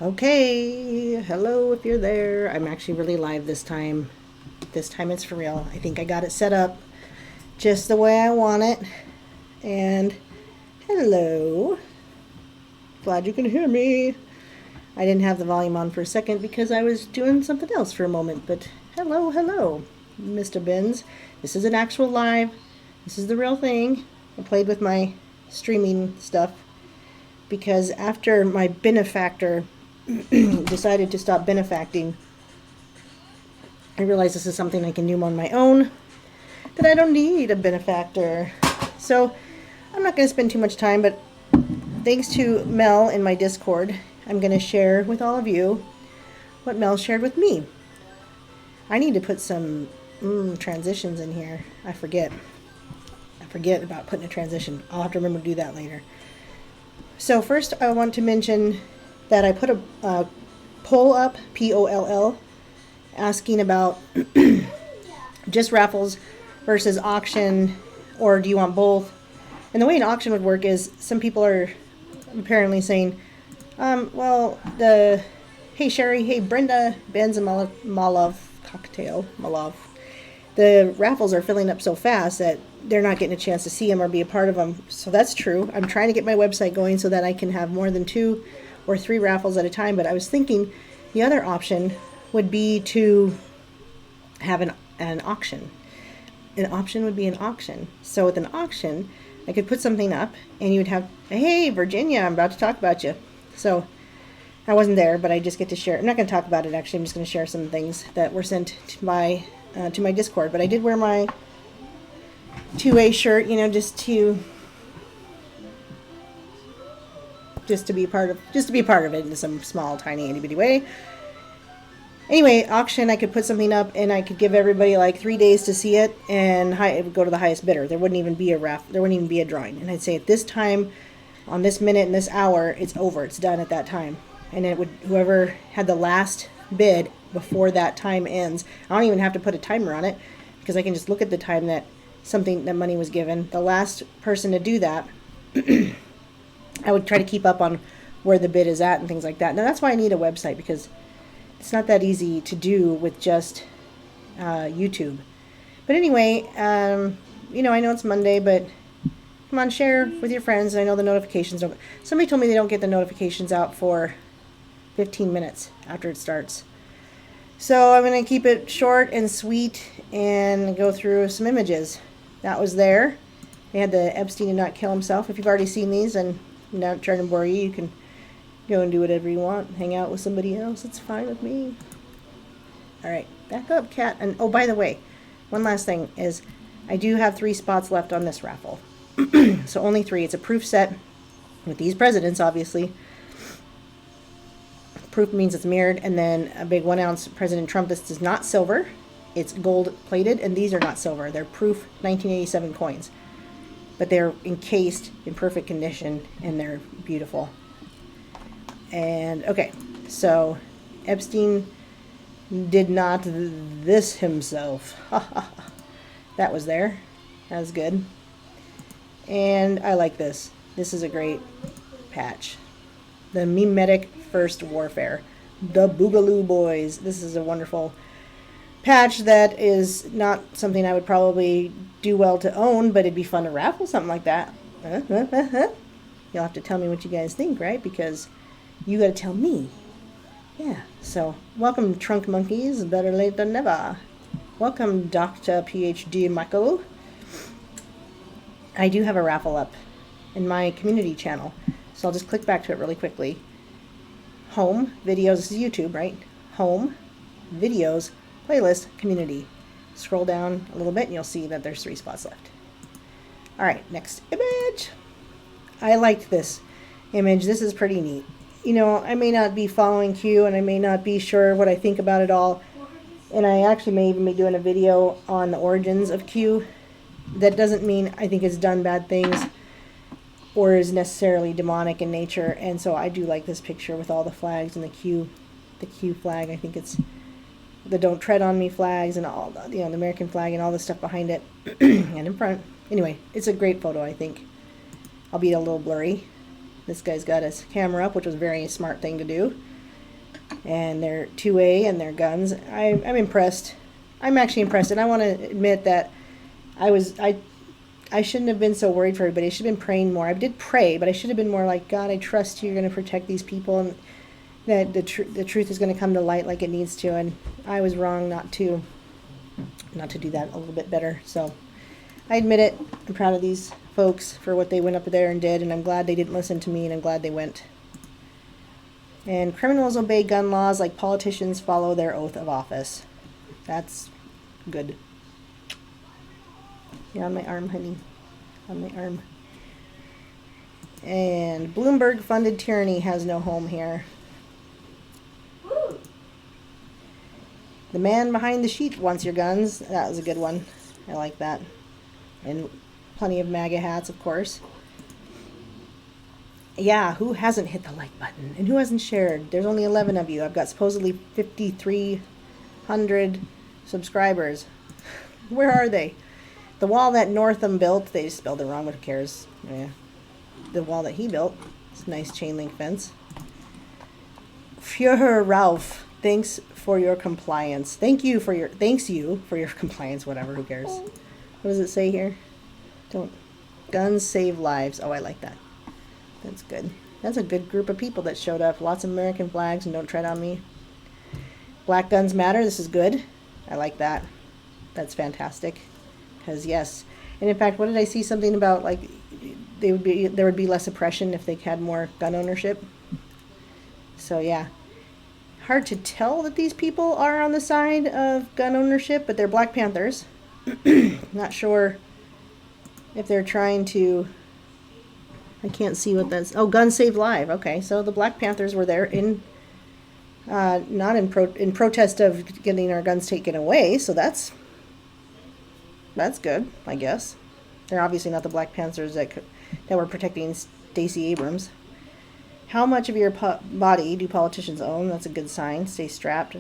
Okay, hello if you're there. I'm actually really live this time. This time it's for real. I think I got it set up just the way I want it. And hello. Glad you can hear me. I didn't have the volume on for a second because I was doing something else for a moment. But hello, Mr. Benz. This is an actual live. This is the real thing. I played with my streaming stuff because after my benefactor decided to stop benefacting, I realized this is something I can do on my own, that I don't need a benefactor. So I'm not going to spend too much time, but thanks to Mel in my Discord, I'm going to share with all of you what Mel shared with me. I need to put some transitions in here. I forget about putting a transition. I'll have to remember to do that later. So first I want to mention that I put a poll up, P-O-L-L, asking about just raffles versus auction, or do you want both? And the way an auction would work is some people are apparently saying, hey Sherry, hey Brenda, Ben's and Malov cocktail, Malov. The raffles are filling up so fast that they're not getting a chance to see them or be a part of them. So that's true. I'm trying to get my website going so that I can have more than 2 or 3 raffles at a time. But I was thinking the other option would be to have an auction. An option would be an auction. So with an auction, I could put something up and you would have, hey, Virginia, I'm about to talk about you. So I wasn't there, but I just get to share. I'm not going to talk about it, actually. I'm just going to share some things that were sent to my Discord. But I did wear my 2A shirt, just to be part of it in some small, tiny, itty bitty way. Anyway, auction, I could put something up and I could give everybody like 3 days to see it, and it would go to the highest bidder. There wouldn't even be a raffle. There wouldn't even be a drawing. And I'd say at this time, on this minute and this hour, it's over. It's done at that time. And it would, whoever had the last bid before that time ends. I don't even have to put a timer on it because I can just look at the time that money was given. The last person to do that, I would try to keep up on where the bid is at and things like that. Now that's why I need a website, because it's not that easy to do with just YouTube. But anyway, I know it's Monday, but come on, share with your friends. I know the notifications don't. Somebody told me they don't get the notifications out for 15 minutes after it starts. So I'm going to keep it short and sweet and go through some images. That was there. They had the Epstein did not kill himself. If you've already seen these and I'm not trying to bore you, you can go and do whatever you want. Hang out with somebody else. It's fine with me. All right, back up, cat. And oh, by the way, one last thing is I do have 3 spots left on this raffle. So only 3. It's a proof set with these presidents, obviously. Proof means it's mirrored, and then a big 1-ounce President Trump. This is not silver. It's gold plated, and these are not silver. They're proof 1987 coins. But they're encased in perfect condition, and they're beautiful. And, okay, so Epstein did not this himself. That was there. That was good. And I like this. This is a great patch. The Mimetic First Warfare. The Boogaloo Boys. This is a wonderful patch that is not something I would probably do well to own, but it'd be fun to raffle something like that. You'll have to tell me what you guys think, right? Because you got to tell me. Yeah. So, welcome, Trunk Monkeys. Better late than never. Welcome, Dr. PhD Michael. I do have a raffle up in my community channel. So I'll just click back to it really quickly. Home, videos, this is YouTube, right? Home, videos, playlist, community. Scroll down a little bit and you'll see that there's 3 spots left. All right, next image. I liked this image. This is pretty neat. I may not be following Q and I may not be sure what I think about it all. And I actually may even be doing a video on the origins of Q. That doesn't mean I think it's done bad things or is necessarily demonic in nature. And so I do like this picture with all the flags and the Q flag. I think it's the Don't Tread on Me flags and all the, the American flag and all the stuff behind it and in front. Anyway, it's a great photo, I think. Albeit a little blurry. This guy's got his camera up, which was a very smart thing to do. and their 2A and their guns. I'm impressed. I'm actually impressed, and I want to admit that I shouldn't have been so worried for everybody. I should have been praying more. I did pray, but I should have been more like, God, I trust you're going to protect these people, and that the truth is going to come to light like it needs to. And I was wrong not to do that a little bit better. So I admit it. I'm proud of these folks for what they went up there and did, and I'm glad they didn't listen to me, and I'm glad they went. And criminals obey gun laws like politicians follow their oath of office. That's good. You're on my arm, honey. On my arm. And Bloomberg-funded tyranny has no home here. The man behind the sheet wants your guns. That was a good one. I like that. And plenty of MAGA hats, of course. Yeah, who hasn't hit the like button? And who hasn't shared? There's only 11 of you. I've got supposedly 5,300 subscribers. Where are they? The wall that Northam built, they spelled it wrong, but who cares? Yeah. The wall that he built. It's a nice chain link fence. Führer Ralph, thanks for your compliance. Thanks you for your compliance, whatever, who cares? What does it say here? Guns save lives. Oh, I like that. That's good. That's a good group of people that showed up. Lots of American flags and don't tread on me. Black guns matter. This is good. I like that. That's fantastic. Because yes. And in fact, what did I see something about, like, there would be less oppression if they had more gun ownership. So yeah. Hard to tell that these people are on the side of gun ownership, but they're Black Panthers. Not sure if they're trying to... I can't see what that's... Oh, Guns Save Lives. Okay, so the Black Panthers were there not in protest of getting our guns taken away, so that's good, I guess. They're obviously not the Black Panthers that were protecting Stacey Abrams. How much of your body do politicians own? That's a good sign. Stay strapped.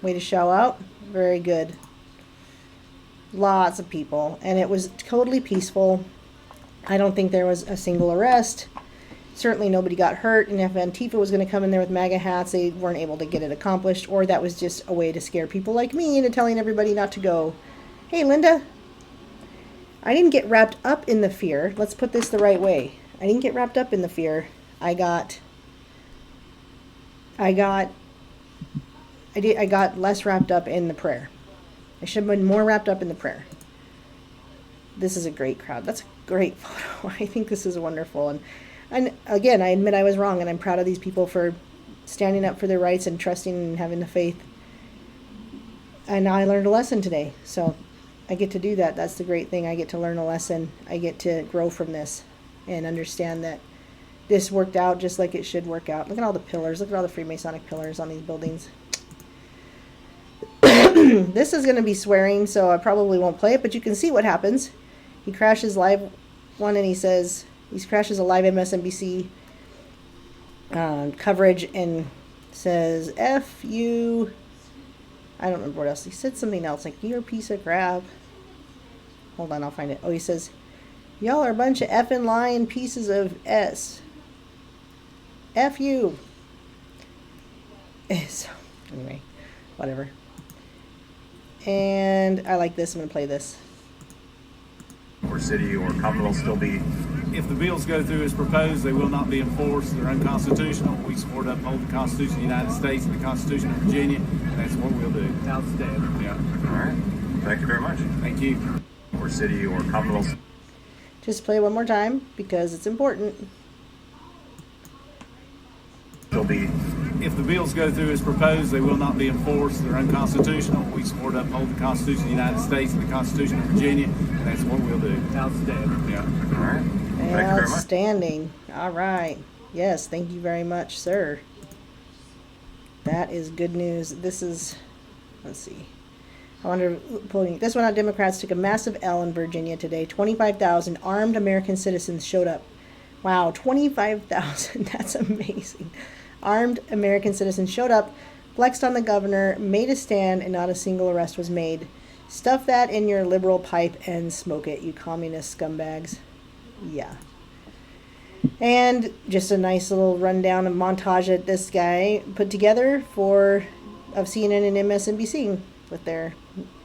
Way to show out. Very good. Lots of people, and it was totally peaceful. I don't think there was a single arrest. Certainly nobody got hurt, and if Antifa was going to come in there with MAGA hats, they weren't able to get it accomplished, or that was just a way to scare people like me into telling everybody not to go. Hey, Linda. I didn't get wrapped up in the fear. Let's put this the right way. I didn't get wrapped up in the fear. I got less wrapped up in the prayer. I should have been more wrapped up in the prayer. This is a great crowd. That's a great photo. I think this is wonderful. And again, I admit I was wrong, and I'm proud of these people for standing up for their rights and trusting and having the faith. And I learned a lesson today. So I get to do that. That's the great thing. I get to learn a lesson. I get to grow from this and understand that this worked out just like it should work out. Look at all the pillars. Look at all the Freemasonic pillars on these buildings. This is going to be swearing, so I probably won't play it, but you can see what happens. He crashes live one, and he crashes a live MSNBC coverage and says, F you. I don't remember what else. He said something else, like, you're a piece of crap. Hold on, I'll find it. Oh, he says, y'all are a bunch of effing lying pieces of S. F you. So, anyway, whatever. And I like this. I'm going to play this. Or city or Commonwealth still be. If the bills go through as proposed, they will not be enforced. They're unconstitutional. We support upholding the Constitution of the United States and the Constitution of Virginia, and that's what we'll do. Outstanding. Yeah. All right. Thank you very much. Thank you. Or city or Commonwealth. Just play it one more time because it's important. Still be. If the bills go through as proposed, they will not be enforced. They're unconstitutional. We support upholding the Constitution of the United States and the Constitution of Virginia, and that's what we'll do. Outstanding. Yeah. All right. Thank you very much. Outstanding. All right. Yes, thank you very much, sir. That is good news. This is, let's see. I wonder, this one out, Democrats took a massive L in Virginia today. 25,000 armed American citizens showed up. Wow, 25,000. That's amazing. Armed American citizens showed up, flexed on the governor, made a stand, and not a single arrest was made. Stuff that in your liberal pipe and smoke it, you communist scumbags. Yeah. And just a nice little rundown and montage that this guy put together of CNN and MSNBC with their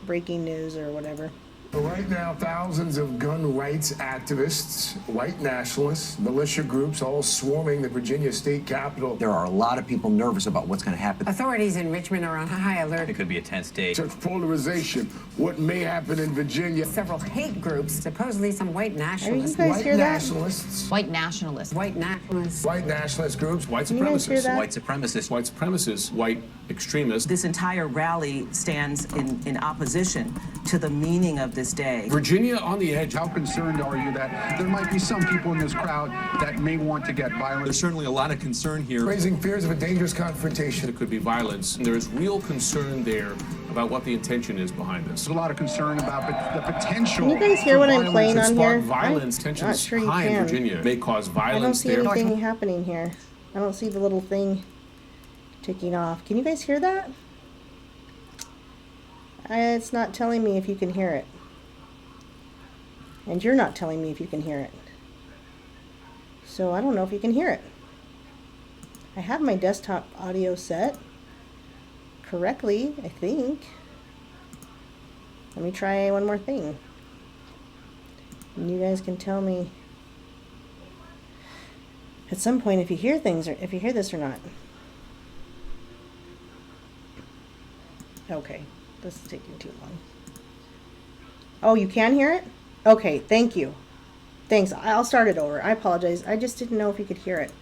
breaking news or whatever. Right now, thousands of gun rights activists, white nationalists, militia groups all swarming the Virginia state capitol. There are a lot of people nervous about what's going to happen. Authorities in Richmond are on high alert. It could be a tense day. Such polarization. What may happen in Virginia? Several hate groups, supposedly some white Are you nationalists. guys White hear that? nationalists. White nationalists. White nationalists. White nationalist groups. White Can you guys hear supremacists. that? White supremacists. White supremacists. White extremists. This entire rally stands in opposition to the meaning of this day. Virginia on the edge. How concerned are you that there might be some people in this crowd that may want to get violent? There's certainly a lot of concern here. Raising fears of a dangerous confrontation. It could be violence. And there is real concern there about what the intention is behind this. There's a lot of concern about the potential. Can you guys hear for what I'm violence. playing Could on spark here? violence. I'm Tensions not sure you high in can. Virginia may cause I don't violence see there. anything happening here. I don't see the little thing ticking off. Can you guys hear that? It's not telling me if you can hear it. And you're not telling me if you can hear it. So I don't know if you can hear it. I have my desktop audio set correctly, I think. Let me try one more thing. And you guys can tell me at some point if you hear things or if you hear this or not. Okay, this is taking too long. Oh, you can hear it? Okay, thank you. Thanks. I'll start it over. I apologize. I just didn't know if you could hear it.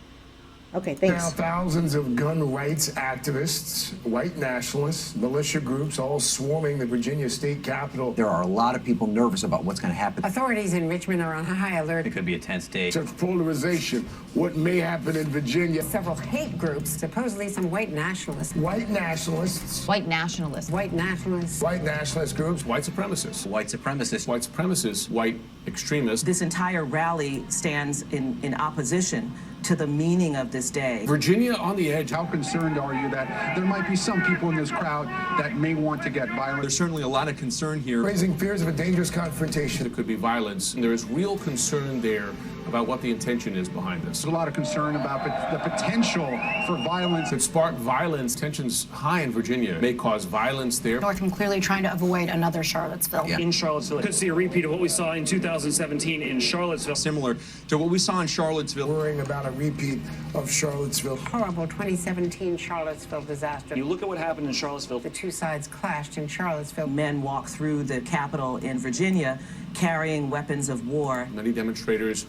Okay, Now, thanks. thousands of gun rights activists, white nationalists, militia groups all swarming the Virginia state capitol. There are a lot of people nervous about what's going to happen. Authorities in Richmond are on high alert. It could be a tense day. Such polarization. What may happen in Virginia? Several hate groups, supposedly some white nationalists. White nationalists. White nationalists. White nationalists. White nationalist groups. White supremacists. White supremacists. White supremacists. White extremists. This entire rally stands in opposition to the meaning of this day. Virginia on the edge. How concerned are you that there might be some people in this crowd that may want to get violent? There's certainly a lot of concern here. Raising fears of a dangerous confrontation. It could be violence. And there is real concern there about what the intention is behind this. There's a lot of concern about the potential for violence. Could spark violence. Tensions high in Virginia may cause violence there. Northam clearly trying to avoid another Charlottesville. Yeah. In Charlottesville. Could see a repeat of what we saw in 2017 in Charlottesville. Similar to what we saw in Charlottesville. Worrying about a repeat of Charlottesville. Horrible 2017 Charlottesville disaster. You look at what happened in Charlottesville. The two sides clashed in Charlottesville. Men walk through the Capitol in Virginia carrying weapons of war. Many demonstrators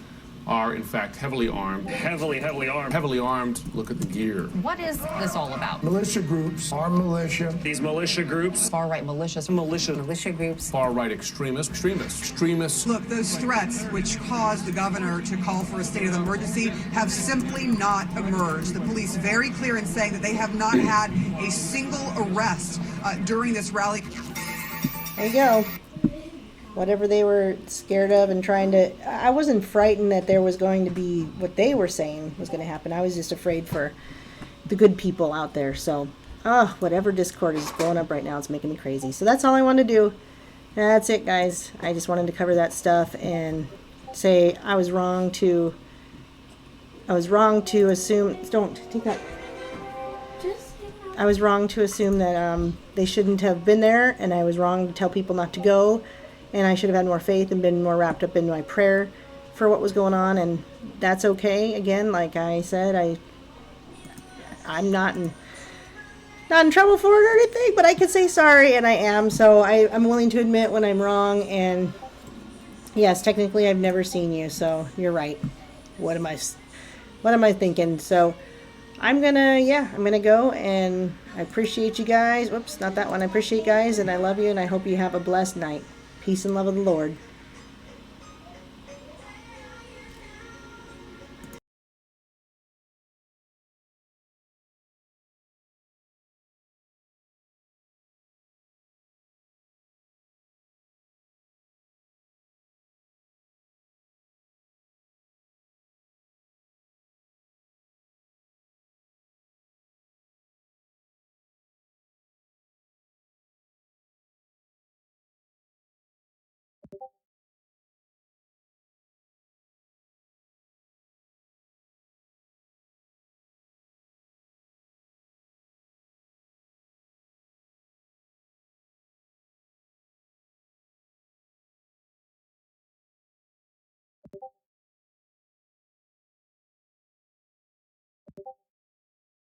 are, in fact, heavily armed. Heavily armed. Heavily armed. Look at the gear. What is this all about? Militia groups, armed militia. These militia groups. Far-right militias. Militia groups. Far-right extremists. Look, those threats which caused the governor to call for a state of emergency have simply not emerged. The police very clear in saying that they have not had a single arrest during this rally. There you go. Whatever they were scared of and trying to... I wasn't frightened that there was going to be what they were saying was going to happen. I was just afraid for the good people out there. So, whatever Discord is blowing up right now, it's making me crazy. So that's all I wanted to do. That's it, guys. I just wanted to cover that stuff and say I was wrong to assume... Don't take that. I was wrong to assume that they shouldn't have been there, and I was wrong to tell people not to go. And I should have had more faith and been more wrapped up in my prayer for what was going on, and that's okay. Again, like I said, I'm not in trouble for it or anything, but I could say sorry, and I am. So I'm willing to admit when I'm wrong. And yes, technically, I've never seen you, so you're right. What am I thinking? So I'm gonna go, and I appreciate you guys. Whoops, not that one. I appreciate you guys, and I love you, and I hope you have a blessed night. Peace and love of the Lord.